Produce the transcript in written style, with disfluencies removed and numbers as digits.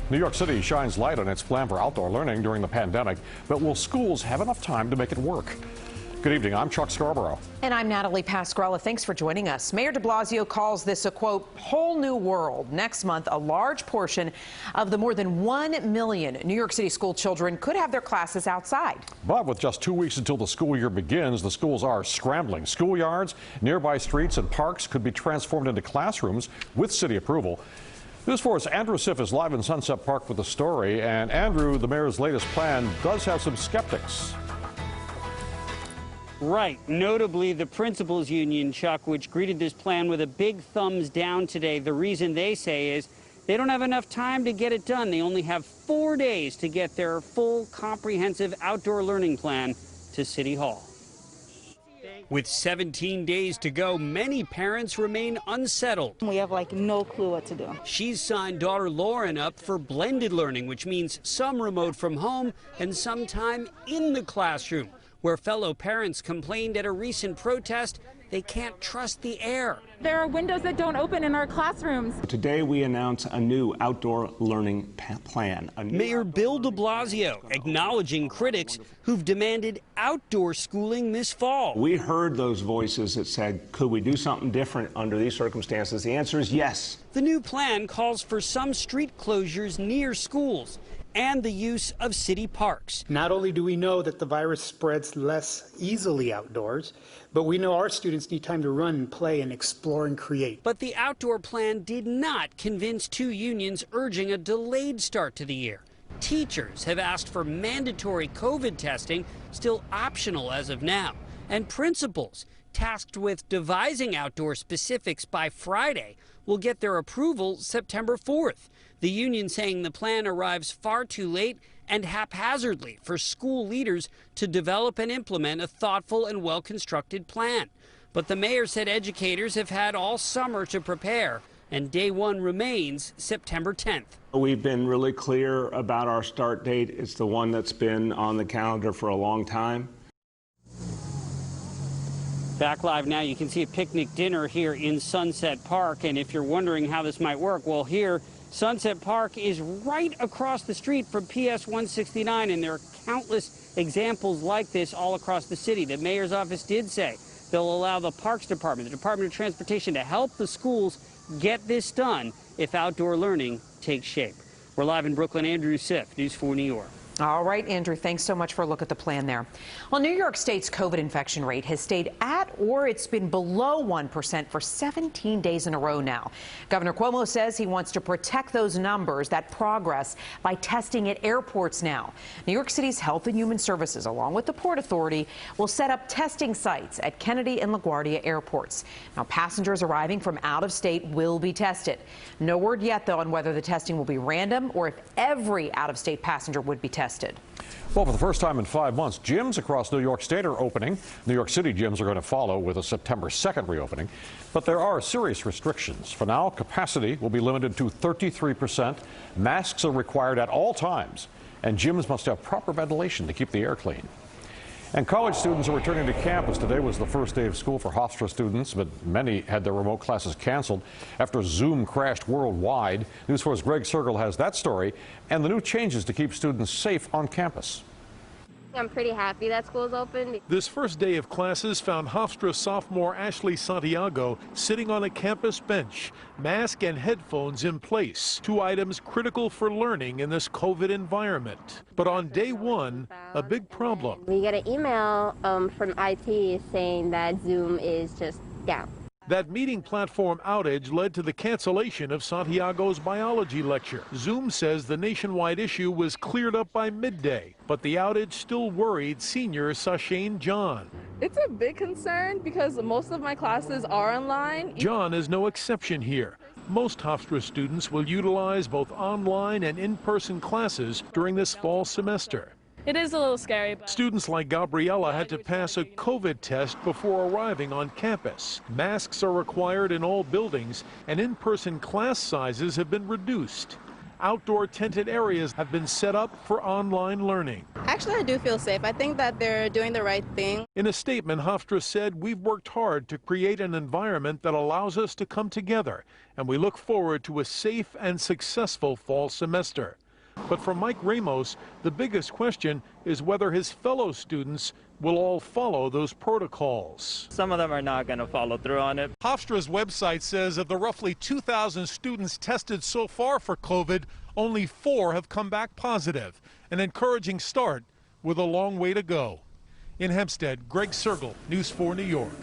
New York City shines light on its plan for outdoor learning during the pandemic, but will schools have enough time to make it work? Good evening, I'm Chuck Scarborough. And I'm Natalie Pasquarella. Thanks for joining us. Mayor de Blasio calls this a, quote, whole new world. Next month, a large portion of the more than 1 million New York City school children could have their classes outside. But with just 2 weeks until the school year begins, the schools are scrambling. Schoolyards, nearby streets and parks could be transformed into classrooms with city approval. News 4's Andrew Siff is live in Sunset Park with the story. And Andrew, the mayor's latest plan does have some skeptics. Right. Notably, the principals union, Chuck, which greeted this plan with a big thumbs down today. The reason they say is they don't have enough time to get it done. They only have 4 days to get their full comprehensive outdoor learning plan to City Hall. With 17 days to go, many parents remain unsettled. We have no clue what to do. She's signed daughter Lauren up for blended learning, which means some remote from home and some time in the classroom, where fellow parents complained at a recent protest they can't trust the air. There are windows that don't open in our classrooms. Today we announce a new outdoor learning plan. Mayor Bill de Blasio acknowledging critics who've demanded outdoor schooling this fall. We heard those voices that said, could we do something different under these circumstances? The answer is yes. The new plan calls for some street closures near schools and the use of city parks. Not only do we know that the virus spreads less easily outdoors, but we know our students need time to run and play and explore and create. But the outdoor plan did not convince two unions urging a delayed start to the year. Teachers have asked for mandatory COVID testing, still optional as of now. And principals, tasked with devising outdoor specifics by Friday, will get their approval September 4th. The union saying the plan arrives far too late and haphazardly for school leaders to develop and implement a thoughtful and well-constructed plan. But the mayor said educators have had all summer to prepare, and day one remains September 10th. We've been really clear about our start date. It's the one that's been on the calendar for a long time. Back live now, you can see a picnic dinner here in Sunset Park, and if you're wondering how this might work, well, here Sunset Park is right across the street from PS 169, and there are countless examples like this all across the city. The mayor's office did say they'll allow the Parks Department, the Department of Transportation, to help the schools get this done if outdoor learning takes shape. We're live in Brooklyn. Andrew Siff, News 4 New York. All right, Andrew, thanks so much for a look at the plan there. Well, New York State's COVID infection rate has stayed at or it's been below 1% for 17 days in a row now. Governor Cuomo says he wants to protect those numbers, that progress, by testing at airports now. New York City's Health and Human Services, along with the Port Authority, will set up testing sites at Kennedy and LaGuardia airports. Now, passengers arriving from out of state will be tested. No word yet, though, on whether the testing will be random or if every out-of-state passenger would be tested. Well, for the first time in 5 months, gyms across New York State are opening. New York City gyms are going to follow with a September 2nd reopening. But there are serious restrictions. For now, capacity will be limited to 33%. Masks are required at all times. And gyms must have proper ventilation to keep the air clean. And college students are returning to campus. Today was the first day of school for Hofstra students, but many had their remote classes canceled after Zoom crashed worldwide. News 4's Greg Cergol has that story and the new changes to keep students safe on campus. I'm pretty happy that school's open. This first day of classes found Hofstra sophomore Ashley Santiago sitting on a campus bench, mask and headphones in place, 2 items critical for learning in this COVID environment. But on day one, a big problem. We get an email from IT saying that Zoom is just down. That meeting platform outage led to the cancellation of Santiago's biology lecture. Zoom says the nationwide issue was cleared up by midday, but the outage still worried senior Sashane John. It's a big concern because most of my classes are online. John is no exception here. Most Hofstra students will utilize both online and in-person classes during this fall semester. It is a little scary. But students like Gabriella had to pass a COVID test before arriving on campus. Masks are required in all buildings, and in-person class sizes have been reduced. Outdoor tented areas have been set up for online learning. Actually, I do feel safe. I think that they're doing the right thing. In a statement, Hofstra said, "We've worked hard to create an environment that allows us to come together, and we look forward to a safe and successful fall semester." But for Mike Ramos, the biggest question is whether his fellow students will all follow those protocols. Some of them are not going to follow through on it. Hofstra's website says of the roughly 2,000 students tested so far for COVID, only 4 have come back positive. An encouraging start with a long way to go. In Hempstead, Greg Cergol, News 4 New York.